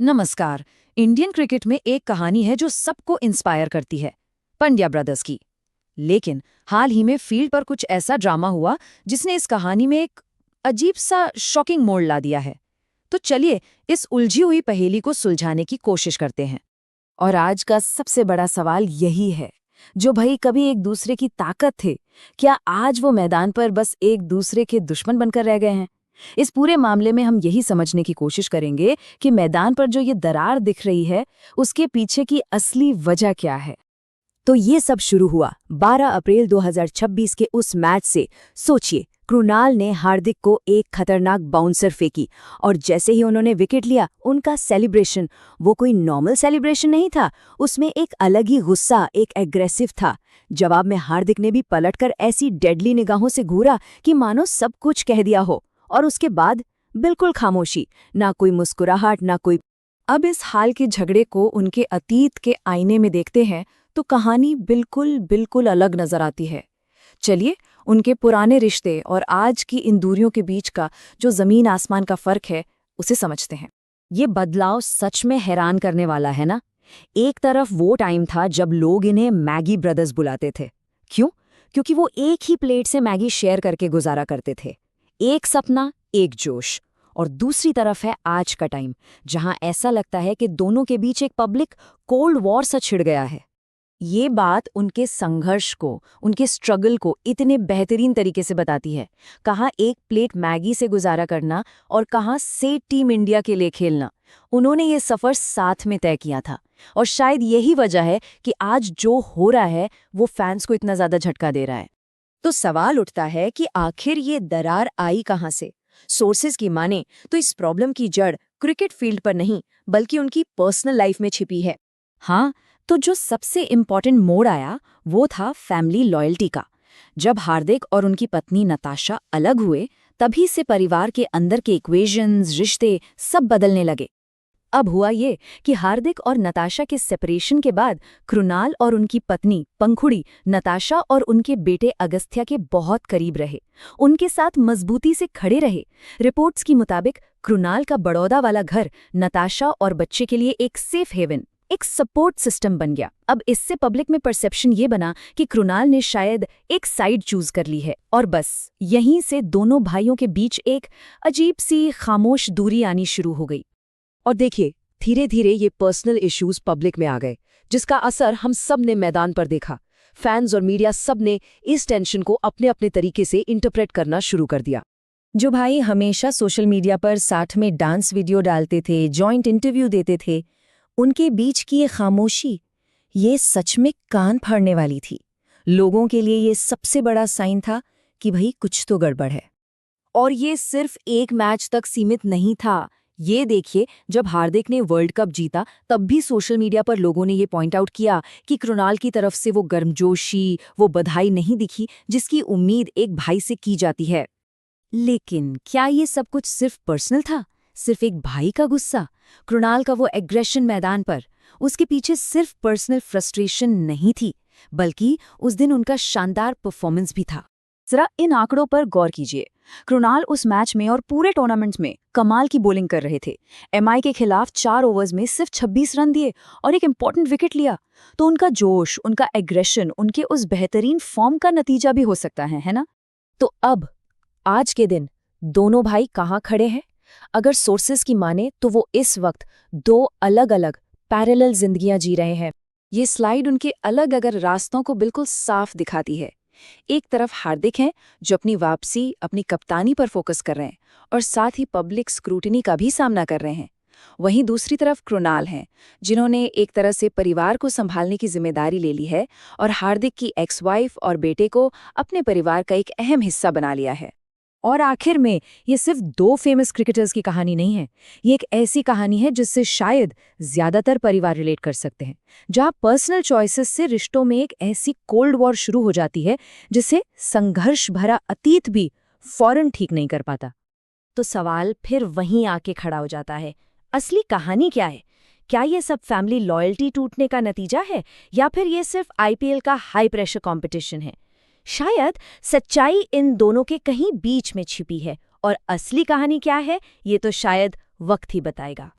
नमस्कार। Indian cricket में एक कहानी है जो सबको इंस्पायर करती है, पंड्या ब्रदर्स की। लेकिन हाल ही में फील्ड पर कुछ ऐसा ड्रामा हुआ जिसने इस कहानी में एक अजीब सा शॉकिंग मोड़ ला दिया है। तो चलिए इस उलझी हुई पहेली को सुलझाने की कोशिश करते हैं। और आज का सबसे बड़ा सवाल यही है, जो भाई कभी एक दूसरे की ताकत थे, क्या आज वो मैदान पर बस एक दूसरे के दुश्मन बनकर रह गए हैं? इस पूरे मामले में हम यही समझने की कोशिश करेंगे कि मैदान पर जो ये दरार दिख रही है, उसके पीछे की असली वजह क्या है। तो ये सब शुरू हुआ 12 अप्रैल 2026 के उस मैच से। सोचिए, कृणाल ने हार्दिक को एक खतरनाक बाउंसर फेंकी और जैसे ही उन्होंने विकेट लिया, उनका सेलिब्रेशन वो कोई नॉर्मल सेलिब्रेशन नहीं था। उसमें एक अलग ही गुस्सा, एक एग्रेसिव था। जवाब में हार्दिक ने भी पलटकर ऐसी डेडली निगाहों से घूरा कि मानो सब कुछ कह दिया हो। और उसके बाद बिल्कुल खामोशी, ना कोई मुस्कुराहट, ना कोई। अब इस हाल के झगड़े को उनके अतीत के आईने में देखते हैं तो कहानी बिल्कुल बिल्कुल अलग नजर आती है। चलिए उनके पुराने रिश्ते और आज की इन दूरियों के बीच का जो जमीन आसमान का फर्क है, उसे समझते हैं। ये बदलाव सच में हैरान करने वाला है ना। एक तरफ वो टाइम था जब लोग इन्हें मैगी ब्रदर्स बुलाते थे। क्यों? क्योंकि वो एक ही प्लेट से मैगी शेयर करके गुजारा करते थे। एक सपना, एक जोश। और दूसरी तरफ है आज का टाइम, जहां ऐसा लगता है कि दोनों के बीच एक पब्लिक कोल्ड वॉर सा छिड़ गया है। ये बात उनके संघर्ष को, उनके स्ट्रगल को इतने बेहतरीन तरीके से बताती है। कहाँ एक प्लेट मैगी से गुजारा करना और कहाँ से टीम इंडिया के लिए खेलना। उन्होंने ये सफ़र साथ में तय किया था। और शायद यही वजह है कि आज जो हो रहा है वो फैंस को इतना ज़्यादा झटका दे रहा है। तो सवाल उठता है कि आखिर ये दरार आई कहाँ से? सोर्सेज की माने तो इस प्रॉब्लम की जड़ क्रिकेट फील्ड पर नहीं, बल्कि उनकी पर्सनल लाइफ में छिपी है। हाँ, तो जो सबसे इम्पॉर्टेंट मोड़ आया वो था फैमिली लॉयल्टी का। जब हार्दिक और उनकी पत्नी नताशा अलग हुए, तभी से परिवार के अंदर के इक्वेशंस, रिश्ते सब बदलने लगे। अब हुआ ये कि हार्दिक और नताशा के सेपरेशन के बाद कृणाल और उनकी पत्नी पंखुड़ी नताशा और उनके बेटे अगस्त्या के बहुत करीब रहे, उनके साथ मजबूती से खड़े रहे। रिपोर्ट्स के मुताबिक कृणाल का बड़ौदा वाला घर नताशा और बच्चे के लिए एक सेफ हेवन, एक सपोर्ट सिस्टम बन गया। अब इससे पब्लिक में परसेप्शन ये बना कि कृणाल ने शायद एक साइड चूज कर ली है, और बस यहीं से दोनों भाइयों के बीच एक अजीब सी खामोश दूरी आनी शुरू हो गई। और देखिए, धीरे धीरे ये पर्सनल इश्यूज पब्लिक में आ गए, जिसका असर हम सब ने मैदान पर देखा। फैंस और मीडिया सब ने इस टेंशन को अपने अपने तरीके से इंटरप्रेट करना शुरू कर दिया। जो भाई हमेशा सोशल मीडिया पर साथ में डांस वीडियो डालते थे, जॉइंट इंटरव्यू देते थे, उनके बीच की ये खामोशी, ये सच में कान फाड़ने वाली थी। लोगों के लिए ये सबसे बड़ा साइन था कि भाई कुछ तो गड़बड़ है। और ये सिर्फ एक मैच तक सीमित नहीं था। ये देखिए, जब हार्दिक ने वर्ल्ड कप जीता, तब भी सोशल मीडिया पर लोगों ने ये पॉइंट आउट किया कि कृणाल की तरफ से वो गर्मजोशी, वो बधाई नहीं दिखी जिसकी उम्मीद एक भाई से की जाती है। लेकिन क्या ये सब कुछ सिर्फ पर्सनल था? सिर्फ एक भाई का गुस्सा? कृणाल का वो एग्रेशन मैदान पर, उसके पीछे सिर्फ पर्सनल फ्रस्ट्रेशन नहीं थी, बल्कि उस दिन उनका शानदार परफॉर्मेंस भी था। जरा इन आंकड़ों पर गौर कीजिए। कृणाल उस मैच में और पूरे टूर्नामेंट में कमाल की बॉलिंग कर रहे थे। एमआई के खिलाफ 4 ओवर्स में सिर्फ 26 रन दिए और एक इंपॉर्टेंट विकेट लिया। तो उनका जोश, उनका एग्रेशन, उनके उस बेहतरीन फॉर्म का नतीजा भी हो सकता है ना? तो अब आज के दिन दोनों भाई कहाँ खड़े हैं? अगर सोर्सेस की माने तो वो इस वक्त 2 अलग-अलग पैरेलल जिंदगियां जी रहे हैं। ये स्लाइड उनके अलग अलग रास्तों को बिल्कुल साफ दिखाती है। एक तरफ हार्दिक हैं जो अपनी वापसी, अपनी कप्तानी पर फोकस कर रहे हैं और साथ ही पब्लिक स्क्रूटिनी का भी सामना कर रहे हैं। वहीं दूसरी तरफ कृणाल हैं, जिन्होंने एक तरह से परिवार को संभालने की जिम्मेदारी ले ली है और हार्दिक की एक्स वाइफ और बेटे को अपने परिवार का एक अहम हिस्सा बना लिया है। और आखिर में ये सिर्फ 2 फेमस क्रिकेटर्स की कहानी नहीं है। ये एक ऐसी कहानी है जिससे शायद ज्यादातर परिवार रिलेट कर सकते हैं, जहां पर्सनल चॉइसेस से रिश्तों में एक ऐसी कोल्ड वॉर शुरू हो जाती है जिसे संघर्ष भरा अतीत भी फौरन ठीक नहीं कर पाता। तो सवाल फिर वहीं आके खड़ा हो जाता है, असली कहानी क्या है? क्या ये सब फैमिली लॉयल्टी टूटने का नतीजा है, या फिर ये सिर्फ आईपीएल का हाई प्रेशर कंपटीशन है? शायद सच्चाई इन दोनों के कहीं बीच में छिपी है, और असली कहानी क्या है ये तो शायद वक्त ही बताएगा।